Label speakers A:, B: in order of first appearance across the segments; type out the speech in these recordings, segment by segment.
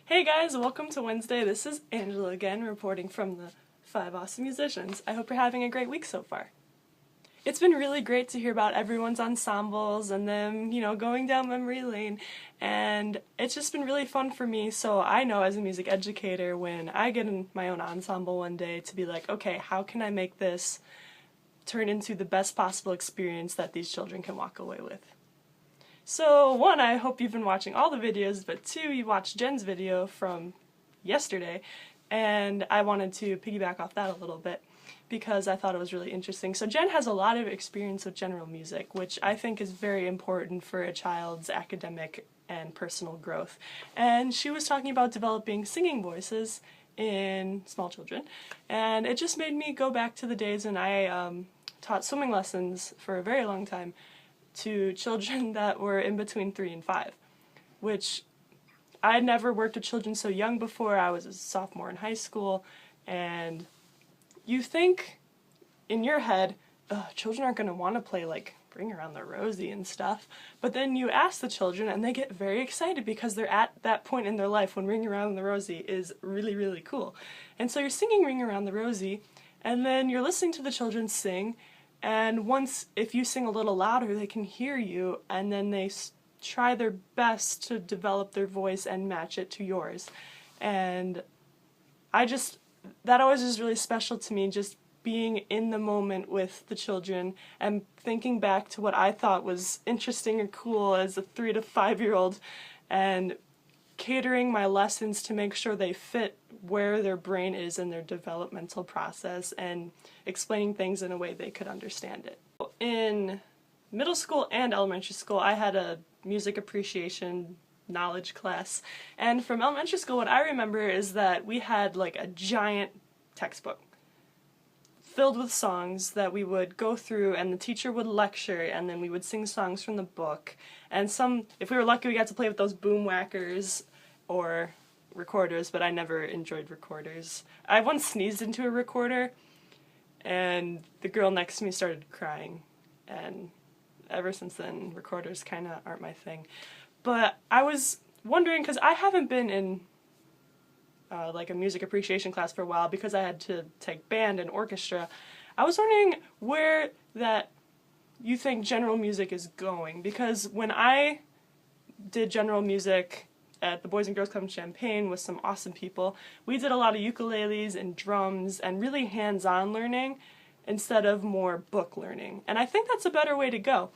A: Hey guys, welcome to Wednesday. This is Angela again, reporting from the 5 Awesome Musicians. I hope you're having a great week so far. It's been really great to hear about everyone's ensembles and them, going down memory lane, and it's just been really fun for me. So I know as a music educator, when I get in my own ensemble one day, to be like, okay, how can I make this turn into the best possible experience that these children can walk away with? So one, I hope you've been watching all the videos, but two, you watched Jen's video from yesterday, and I wanted to piggyback off that a little bit because I thought it was really interesting. So Jen has a lot of experience with general music, which I think is very important for a child's academic and personal growth. And she was talking about developing singing voices in small children, and it just made me go back to the days when I taught swimming lessons for a very long time to children that were in between 3 and 5, which I had never worked with children so young before. I was a sophomore in high school, and you think in your head, children aren't going to want to play like Ring Around the Rosie and stuff, but then you ask the children and they get very excited because they're at that point in their life when Ring Around the Rosie is really, really cool. And so you're singing Ring Around the Rosie, and then you're listening to the children sing, and once, if you sing a little louder, they can hear you, and then they try their best to develop their voice and match it to yours. And that always is really special to me, just being in the moment with the children and thinking back to what I thought was interesting and cool as a 3 to 5-year-old, and catering my lessons to make sure they fit where their brain is in their developmental process and explaining things in a way they could understand it. In middle school and elementary school, I had a music appreciation knowledge class, and from elementary school what I remember is that we had like a giant textbook filled with songs that we would go through, and the teacher would lecture, and then we would sing songs from the book. And if we were lucky, we got to play with those boom whackers or recorders, but I never enjoyed recorders. I once sneezed into a recorder, and the girl next to me started crying, and ever since then, recorders kind of aren't my thing. But I was wondering, because I haven't been in like a music appreciation class for a while because I had to take band and orchestra. I was wondering where that you think general music is going, because when I did general music at the Boys and Girls Club in Champaign with some awesome people, we did a lot of ukuleles and drums and really hands-on learning instead of more book learning. And I think that's a better way to go.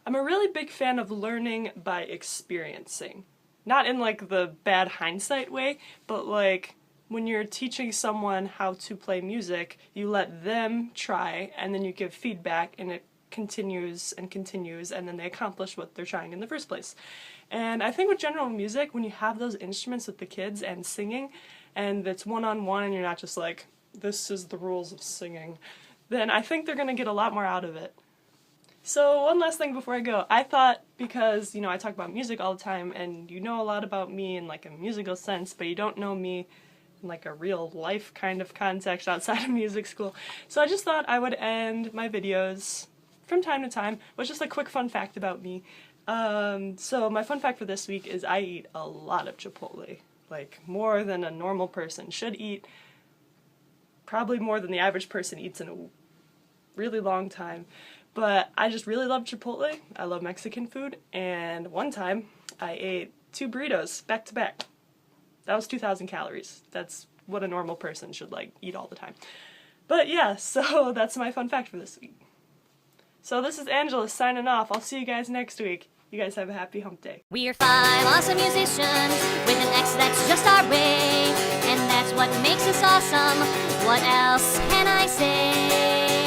A: I'm a really big fan of learning by experiencing. Not in like the bad hindsight way, but like when you're teaching someone how to play music, you let them try and then you give feedback, and it continues and continues, and then they accomplish what they're trying in the first place. And I think with general music, when you have those instruments with the kids and singing, and it's one-on-one and you're not just like, this is the rules of singing, then I think they're going to get a lot more out of it. So one last thing before I go, I thought, because, I talk about music all the time, and you know a lot about me in like a musical sense, but you don't know me in like a real life kind of context outside of music school. So I just thought I would end my videos from time to time with just a quick fun fact about me. So my fun fact for this week is I eat a lot of Chipotle, like more than a normal person should eat, probably more than the average person eats in a really long time. But I just really love Chipotle. I love Mexican food, and one time I ate 2 burritos back to back. That was 2,000 calories. That's what a normal person should like eat all the time. But yeah, so that's my fun fact for this week. So this is Angela signing off. I'll see you guys next week. You guys have a happy hump day.
B: We're 5 awesome musicians with an X that's just our way, and that's what makes us awesome. What else can I say?